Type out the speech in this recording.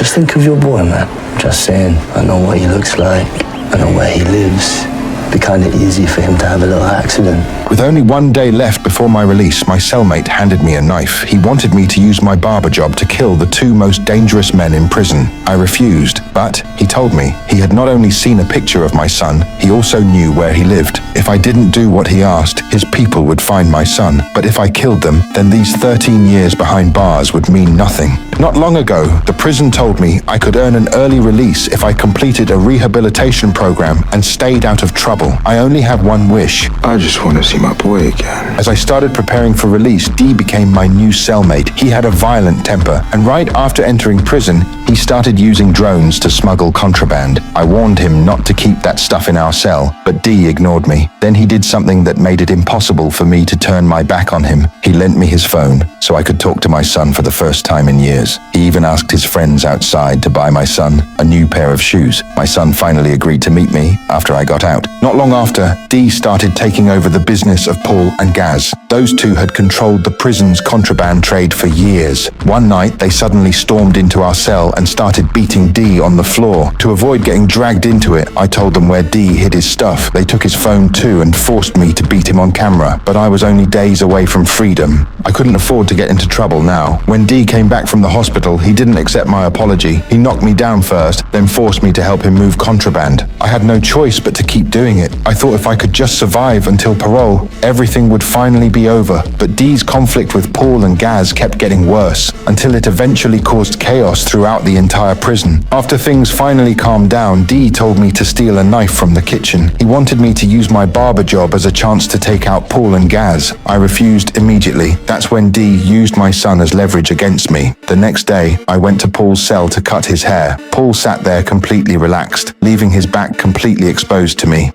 Just think of your boy, man. Just saying, I know what he looks like. I know where he lives. Be kind of easy for him to have a little accident. With only 1 day left before my release, my cellmate handed me a knife. He wanted me to use my barber job to kill the 2 most dangerous men in prison. I refused, but he told me he had not only seen a picture of my son, he also knew where he lived. If I didn't do what he asked, his people would find my son. But if I killed them, then these 13 years behind bars would mean nothing. Not long ago, the prison told me I could earn an early release if I completed a rehabilitation program and stayed out of trouble. I only have one wish. I just want to see my boy again. As I started preparing for release, D became my new cellmate. He had a violent temper, and right after entering prison, he started using drones to smuggle contraband. I warned him not to keep that stuff in our cell, but D ignored me. Then he did something that made it impossible for me to turn my back on him. He lent me his phone so I could talk to my son for the first time in years. He even asked his friends outside to buy my son a new pair of shoes. My son finally agreed to meet me after I got out. Not long after, D started taking over the business of Paul and Gaz. Those two had controlled the prison's contraband trade for years. One night, they suddenly stormed into our cell and started beating D on the floor. To avoid getting dragged into it, I told them where D hid his stuff. They took his phone too and forced me to beat him on camera, but I was only days away from freedom. I couldn't afford to get into trouble now. When D came back from the hospital, he didn't accept my apology. He knocked me down first, then forced me to help him move contraband. I had no choice but to keep doing it. I thought if I could just survive until parole, everything would finally be over. But D's conflict with Paul and Gaz kept getting worse, until it eventually caused chaos throughout the entire prison. After things finally calmed down, D told me to steal a knife from the kitchen. He wanted me to use my barber job as a chance to take out Paul and Gaz. I refused immediately. That's when D used my son as leverage against me. The next day, I went to Paul's cell to cut his hair. Paul sat there completely relaxed, leaving his back completely exposed to me.